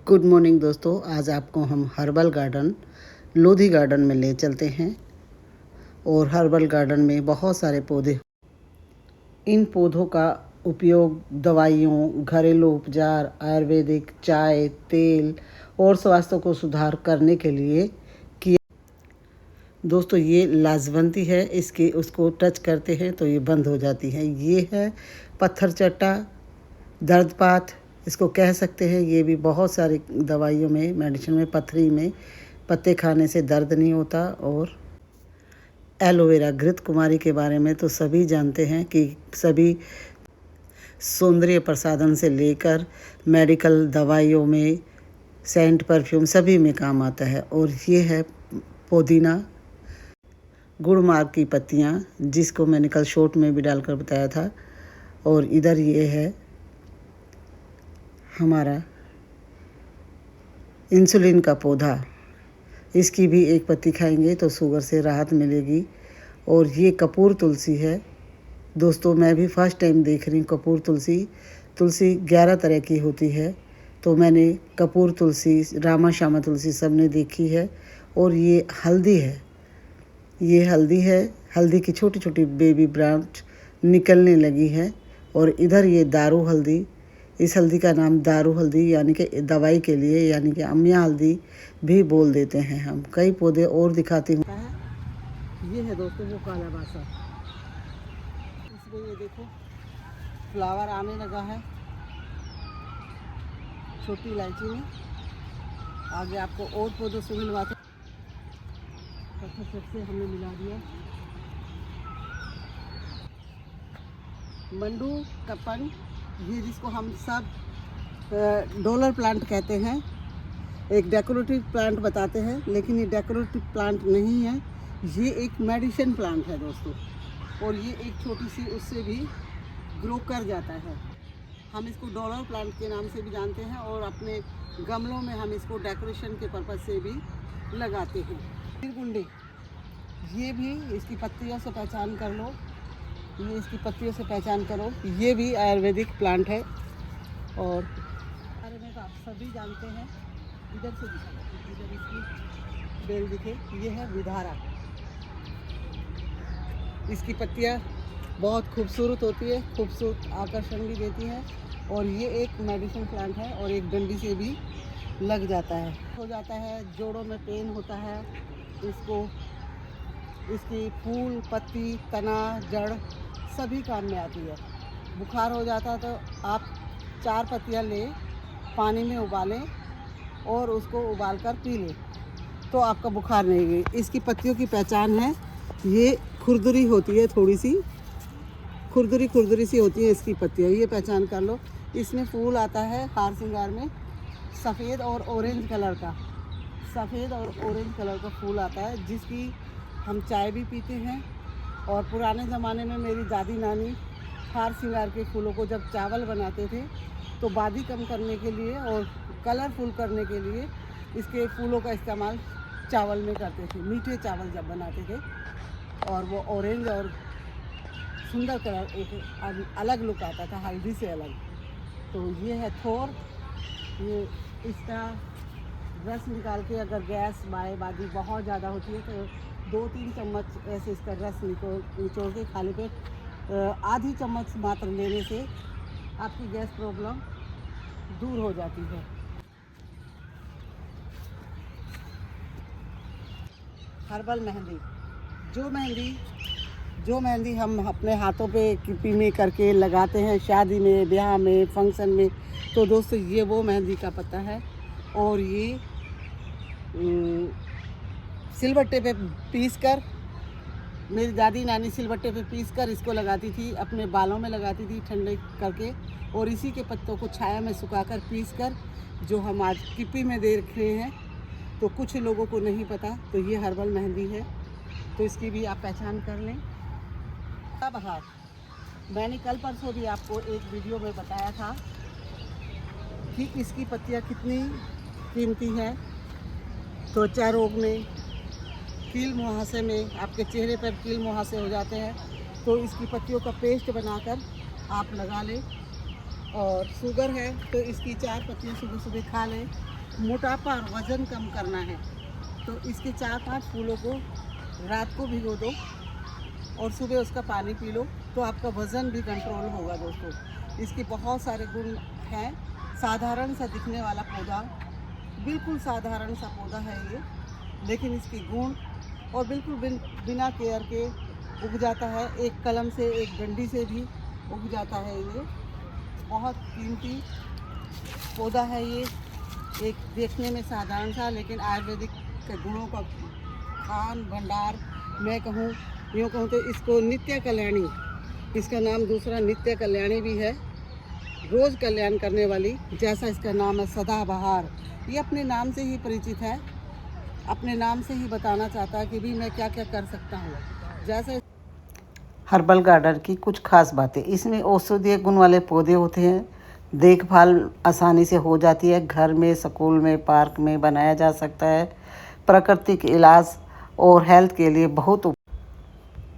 Good morning दोस्तों। आज आपको हम हर्बल गार्डन लोधी गार्डन में ले चलते हैं। और हर्बल गार्डन में बहुत सारे पौधे, इन पौधों का उपयोग दवाइयों, घरेलू उपचार, आयुर्वेदिक, चाय, तेल और स्वास्थ्य को सुधार करने के लिए किया। दोस्तों ये लाजवंती है, इसके उसको टच करते हैं तो ये बंद हो जाती है। ये है पत्थर चट्टा, दर्दपात इसको कह सकते हैं। ये भी बहुत सारी दवाइयों में, मेडिसिन में, पथरी में पत्ते खाने से दर्द नहीं होता। और एलोवेरा, घृत कुमारी के बारे में तो सभी जानते हैं कि सभी सौंदर्य प्रसाधन से लेकर मेडिकल दवाइयों में, सेंट, परफ्यूम सभी में काम आता है। और ये है पुदीना, गुड़मार्ग की पत्तियाँ, जिसको मैंने कल शॉर्ट में भी डालकर बताया था। और इधर ये है हमारा इंसुलिन का पौधा, इसकी भी एक पत्ती खाएंगे तो शुगर से राहत मिलेगी। और ये कपूर तुलसी है दोस्तों, मैं भी फर्स्ट टाइम देख रही हूँ कपूर तुलसी। तुलसी 11 तरह की होती है, तो मैंने कपूर तुलसी, रामा श्यामा तुलसी सब ने देखी है। और ये हल्दी है, ये हल्दी है। हल्दी की छोटी छोटी बेबी ब्रांच निकलने लगी है। और इधर ये दारू हल्दी, इस हल्दी का नाम दारू हल्दी यानी कि दवाई के लिए, यानी कि अमिया हल्दी भी बोल देते हैं हम। कई पौधे और दिखाती हूँ। ये है दोस्तों वो काला बासा, इसमें ये देखो फ्लावर आने लगा है छोटी इलायची में। आगे आपको और पौधों से मिलवाते, से हमने मिला दिया। मंडू कपन, ये जिसको हम सब डॉलर प्लांट कहते हैं, एक डेकोरेटिव प्लांट बताते हैं, लेकिन ये डेकोरेटिव प्लांट नहीं है, ये एक मेडिसिन प्लांट है दोस्तों। और ये एक छोटी सी उससे भी ग्रो कर जाता है। हम इसको डॉलर प्लांट के नाम से भी जानते हैं और अपने गमलों में हम इसको डेकोरेशन के पर्पज़ से भी लगाते हैं। गुंडी, ये भी इसकी पत्तियों से पहचान कर लो, ये इसकी पत्तियों से पहचान करो। ये भी आयुर्वेदिक प्लांट है और बारे में तो आप सभी जानते हैं। इधर से दिखा, इधर इसकी बेल दिखे, ये है विधारा। इसकी पत्तियाँ बहुत खूबसूरत होती है, खूबसूरत आकर्षण भी देती है। और ये एक मेडिसिन प्लांट है और एक डंडी से भी लग जाता है, हो जाता है। जोड़ों में पेन होता है, इसको, इसकी फूल, पत्ती, तना, जड़ सभी काम में आती है। बुखार हो जाता है तो आप 4 पत्तियाँ ले, पानी में उबालें और उसको उबालकर पी लें तो आपका बुखार नहीं गई। इसकी पत्तियों की पहचान है, ये खुरदुरी होती है, थोड़ी सी खुरदुरी सी होती है इसकी पत्तियाँ, ये पहचान कर लो। इसमें फूल आता है हार श्रृंगार में, सफ़ेद और ऑरेंज कलर का, सफ़ेद और ऑरेंज कलर का फूल आता है, जिसकी हम चाय भी पीते हैं। और पुराने ज़माने में मेरी दादी नानी हार श्रृंगार के फूलों को जब चावल बनाते थे तो बादी कम करने के लिए और कलरफुल करने के लिए इसके फूलों का इस्तेमाल चावल में करते थे। मीठे चावल जब बनाते थे और वो ऑरेंज और सुंदर कलर, एक अलग लुक आता था, हल्दी से अलग। तो ये है थोर, ये इसका रस निकाल के अगर गैस बादी बहुत ज़्यादा होती है तो 2-3 चम्मच ऐसे इसका रस निचोड़ के खाली पेट आधी चम्मच मात्र लेने से आपकी गैस प्रॉब्लम दूर हो जाती है। हर्बल मेहंदी, जो मेहंदी हम अपने हाथों पे किपी में करके लगाते हैं शादी में, ब्याह में, फंक्शन में, तो दोस्तों ये वो मेहंदी का पत्ता है। और ये सिलबट्टे पे पीस कर, मेरी दादी नानी सिलबट्टे पे पीस कर इसको लगाती थी, अपने बालों में लगाती थी ठंडे करके। और इसी के पत्तों को छाया में सुखाकर पीस कर जो हम आज किपी में दे रखे हैं, तो कुछ लोगों को नहीं पता, तो ये हर्बल मेहंदी है, तो इसकी भी आप पहचान कर लें। बहार, मैंने कल परसों भी आपको एक वीडियो में बताया था कि इसकी पत्तियाँ कितनी कीमती हैं। त्वचा रोग में, कील मुहासे में, आपके चेहरे पर कील मुहासे हो जाते हैं तो इसकी पत्तियों का पेस्ट बनाकर आप लगा लें और शुगर है तो इसकी 4 पत्तियाँ सुबह सुबह खा लें। मोटापा और वज़न कम करना है तो इसके 4-5 फूलों को रात को भिगो दो और सुबह उसका पानी पी लो तो आपका वज़न भी कंट्रोल होगा दोस्तों। इसके बहुत सारे गुण हैं। साधारण सा दिखने वाला पौधा, बिल्कुल साधारण सा पौधा है ये, लेकिन इसके गुण और बिल्कुल बिना केयर के उग जाता है। एक कलम से, एक डंडी से भी उग जाता है ये। बहुत कीमती पौधा है ये। एक देखने में साधारण सा लेकिन आयुर्वेदिक के गुणों का खान भंडार, मैं यूँ कहूँ तो इसको नित्य कल्याणी, इसका नाम दूसरा नित्य कल्याणी भी है, रोज़ कल्याण करने वाली, जैसा इसका नाम है सदाबहार। ये अपने नाम से ही परिचित है, अपने नाम से ही बताना चाहता है कि भी मैं क्या क्या कर सकता हूँ। जैसे हर्बल गार्डन की कुछ खास बातें, इसमें औषधीय गुण वाले पौधे होते हैं। देखभाल आसानी से हो जाती है, घर में, स्कूल में, पार्क में बनाया जा सकता है। प्राकृतिक इलाज और हेल्थ के लिए बहुत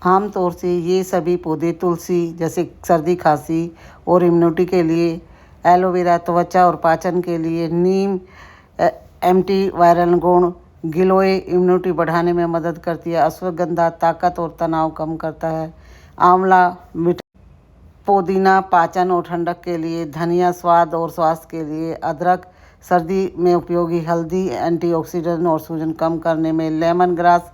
आमतौर से ये सभी पौधे तुलसी जैसे सर्दी खांसी और इम्यूनिटी के लिए, एलोवेरा त्वचा और पाचन के लिए, नीम एंटी वायरल गुण, गिलोय इम्यूनिटी बढ़ाने में मदद करती है, अश्वगंधा ताकत और तनाव कम करता है, आंवला पुदीना पाचन और ठंडक के लिए, धनिया स्वाद और स्वास्थ्य के लिए, अदरक सर्दी में उपयोगी, हल्दी एंटीऑक्सीडेंट और सूजन कम करने में, लेमन ग्रास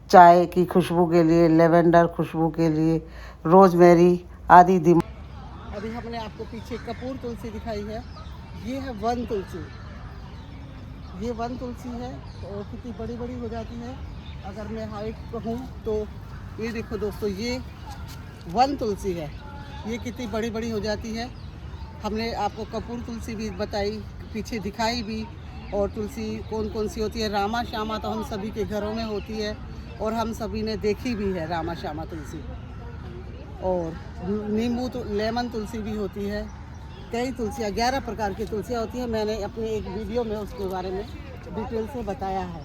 चाय की खुशबू के लिए, लेवेंडर खुशबू के लिए, रोजमेरी आदि अभी हमने आपको पीछे कपूर तुलसी दिखाई है, ये है वन तुलसी। ये वन तुलसी है और कितनी बड़ी बड़ी हो जाती है। अगर मैं हाइट कहूँ तो ये देखो दोस्तों, ये वन तुलसी है, ये कितनी बड़ी बड़ी हो जाती है। हमने आपको कपूर तुलसी भी बताई, पीछे दिखाई भी। और तुलसी कौन कौन सी होती है, रामा श्यामा तो हम सभी के घरों में होती है और हम सभी ने देखी भी है रामा श्यामा तुलसी। और नींबू तो लेमन तुलसी भी होती है। कई तुलसियाँ, 11 प्रकार की तुलसियाँ होती हैं। मैंने अपने एक वीडियो में उसके बारे में डिटेल से बताया है।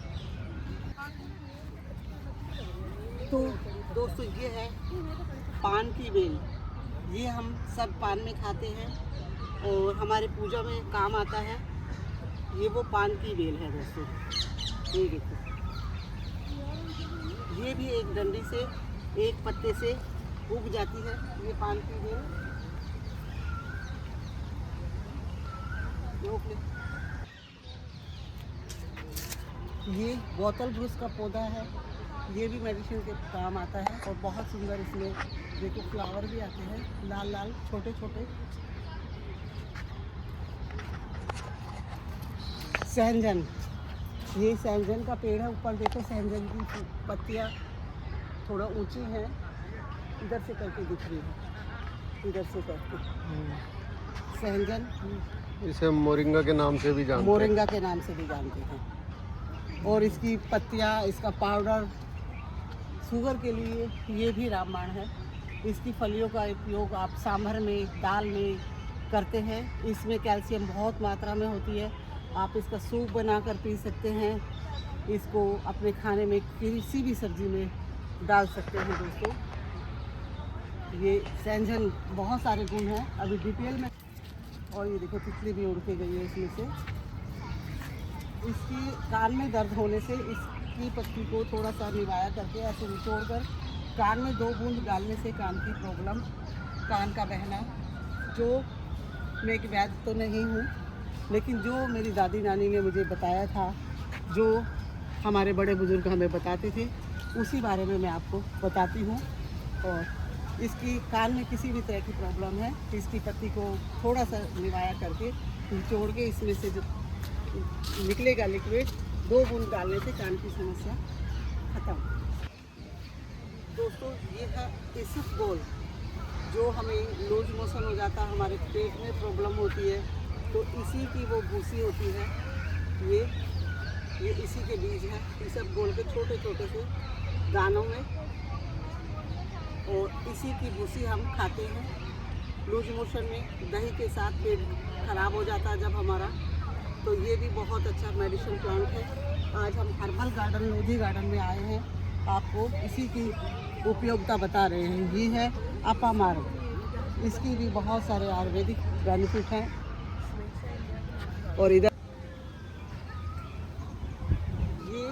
तो दोस्तों ये है पान की बेल, ये हम सब पान में खाते हैं और हमारे पूजा में काम आता है। ये वो पान की बेल है दोस्तों, ये देखो, ये भी एक डंडी से, एक पत्ते से उग जाती है ये पान की बेल। ये बोतल ब्रूस का पौधा है, ये भी मेडिसिन के काम आता है और बहुत सुंदर इसमें देखो फ्लावर भी आते हैं, लाल लाल छोटे छोटे। सहजन, ये सहजन का पेड़ है, ऊपर देखो सहजन की पत्तियाँ थोड़ा ऊंची हैं, इधर से करके दिख रही है, इधर से करके सहजन। इसे मोरिंगा के नाम से भी जानते हैं, मोरिंगा के नाम से भी जानते हैं। और इसकी पत्तियाँ, इसका पाउडर शुगर के लिए ये भी रामबाण है। इसकी फलियों का उपयोग आप सांभर में, दाल में करते हैं। इसमें कैल्शियम बहुत मात्रा में होती है। आप इसका सूप बनाकर पी सकते हैं, इसको अपने खाने में किसी भी सब्जी में डाल सकते हैं दोस्तों। ये सहजन बहुत सारे गुण हैं, अभी डिटेल में। और ये देखो तितली भी उड़ के गई है इसमें से। इसकी कान में दर्द होने से इसकी पत्ती को थोड़ा सा निवाया करके ऐसे निचोड़ कर कान में 2 बूंद डालने से कान की प्रॉब्लम, कान का बहना, जो मैं एक वैद्य तो नहीं हूँ लेकिन जो मेरी दादी नानी ने मुझे बताया था, जो हमारे बड़े बुजुर्ग हमें बताते थे, उसी बारे में मैं आपको बताती हूँ। और इसकी कान में किसी भी तरह की प्रॉब्लम है, इसकी पत्ती को थोड़ा सा निवाया करके निचोड़ के इसमें से जो निकलेगा लिक्विड, 2 बूंद डालने से कान की समस्या खत्म। दोस्तों ये है इसबगोल, जो हमें लूज मोशन हो जाता है, हमारे पेट में प्रॉब्लम होती है, तो इसी की वो भूसी होती है, ये इसी के बीज है, इसबगोल के छोटे छोटे से दानों में, और इसी की भूसी हम खाते हैं। लूज मोशन में दही के साथ पेट खराब हो जाता है जब हमारा, तो ये भी बहुत अच्छा मेडिसिन प्लांट है। आज हम हर्बल गार्डन, लोधी गार्डन में आए हैं, आपको इसी की उपयोगिता बता रहे हैं। ये है अपामार, इसकी भी बहुत सारे आयुर्वेदिक बेनिफिट हैं। और इधर ये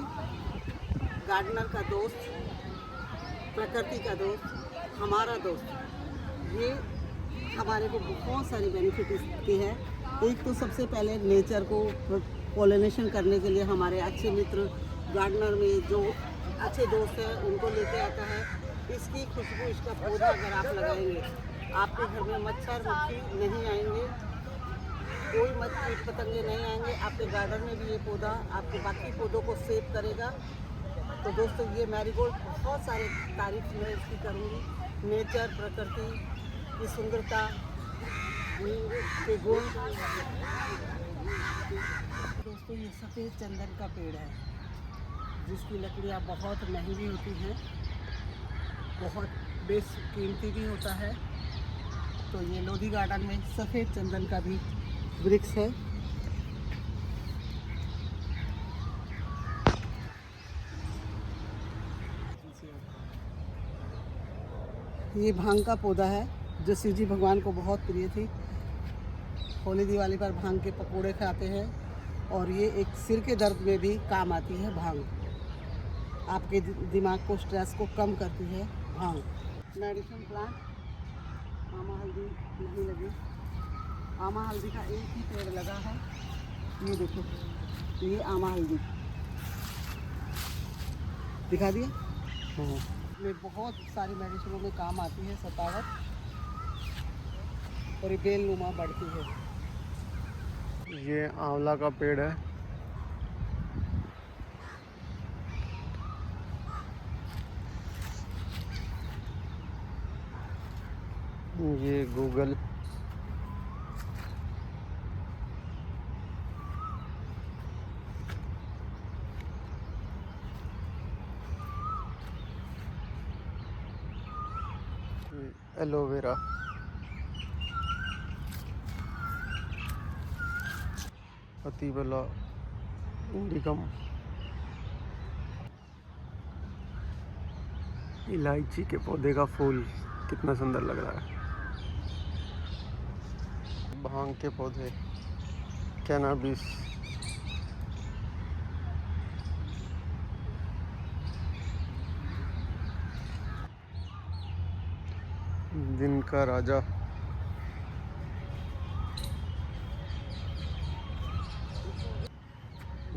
गार्डनर का दोस्त, प्रकृति का दोस्त, हमारा दोस्त, ये हमारे को बहुत सारे बेनिफिट इसके हैं। एक तो सबसे पहले नेचर को पॉलिनेशन करने के लिए हमारे अच्छे मित्र गार्डनर में जो अच्छे दोस्त हैं उनको लेके आता है। इसकी खुशबू, इसका पौधा अगर आप लगाएंगे, आपके घर में मच्छर मक्खी नहीं आएंगे, कोई कीट पतंगे नहीं आएंगे। आपके गार्डन में भी ये पौधा आपके बाकी पौधों को सेव करेगा। तो दोस्तों, ये मैरीगोल्ड बहुत सारे तारीफ मैं इसकी करूँगी। नेचर, प्रकृति की सुंदरता के गुण। दोस्तों, ये सफ़ेद चंदन का पेड़ है जिसकी लकड़ियाँ बहुत महंगी होती हैं, बहुत बेशकीमती भी होता है। तो ये लोधी गार्डन में सफ़ेद चंदन का भी वृक्ष है। ये भांग का पौधा है जो शिव जी भगवान को बहुत प्रिय थी। होली दिवाली पर भांग के पकोड़े खाते हैं। और ये एक सिर के दर्द में भी काम आती है भांग। आपके दिमाग को, स्ट्रेस को कम करती है भांग। मेडिसिन प्लांट, आमा हल्दी नहीं लगी। आमा हल्दी का एक ही पेड़ लगा है। ये देखो, ये आमा हल्दी दिखा दिया। में बहुत सारी मेडिसिनों में काम आती है सतावट, और ये बेलनुमा बढ़ती है। ये आंवला का पेड़ है। ये गूगल, एलोवेरा, अतिबला, इंडिकम, इलायची के पौधे का फूल कितना सुंदर लग रहा है। भांग के पौधे, कैनाबिस, दिन का राजा,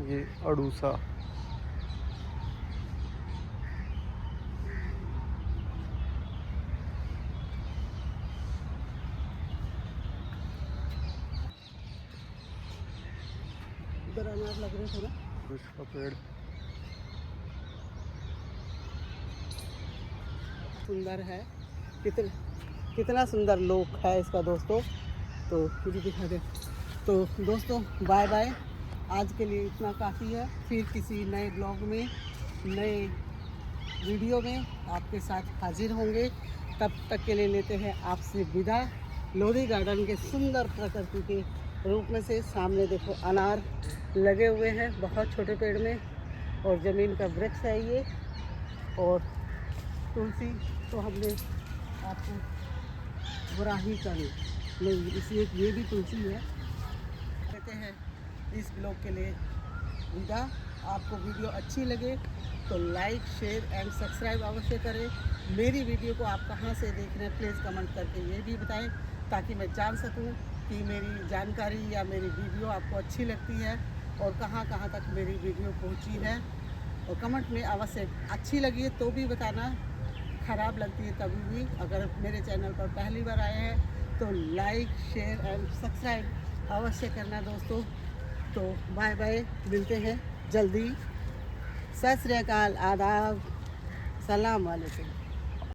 ये अड़ूसा, इधर अनार लग रहे थे ना। उसका पेड़ सुंदर है। कितना सुंदर लोक है इसका दोस्तों। तो मुझे दिखा दे। तो दोस्तों, बाय बाय। आज के लिए इतना काफ़ी है। फिर किसी नए ब्लॉग में, नए वीडियो में आपके साथ हाजिर होंगे। तब तक के लिए लेते हैं आपसे विदा। लोधी गार्डन के सुंदर प्रकृति के रूप में से सामने देखो अनार लगे हुए हैं बहुत छोटे पेड़ में, और ज़मीन का वृक्ष है ये। और तुलसी तो हमने आपको बुरा ही करें नहीं, इसलिए ये भी तुलसी है। कहते हैं इस ब्लॉग के लिए विदा। आपको वीडियो अच्छी लगे तो लाइक, शेयर एंड सब्सक्राइब अवश्य करें। मेरी वीडियो को आप कहाँ से देख रहे हैं प्लीज़ कमेंट करके ये भी बताएं, ताकि मैं जान सकूं कि मेरी जानकारी या मेरी वीडियो आपको अच्छी लगती है और कहाँ कहाँ तक मेरी वीडियो पहुंची है। और कमेंट में अवश्य अच्छी लगी है तो भी बताना, ख़राब लगती है तभी भी। अगर मेरे चैनल पर पहली बार आए हैं तो लाइक, शेयर एंड सब्सक्राइब अवश्य करना दोस्तों। तो बाय बाय, मिलते हैं जल्दी। सत श्री अकाल, आदाब, सलाम वालेकुम।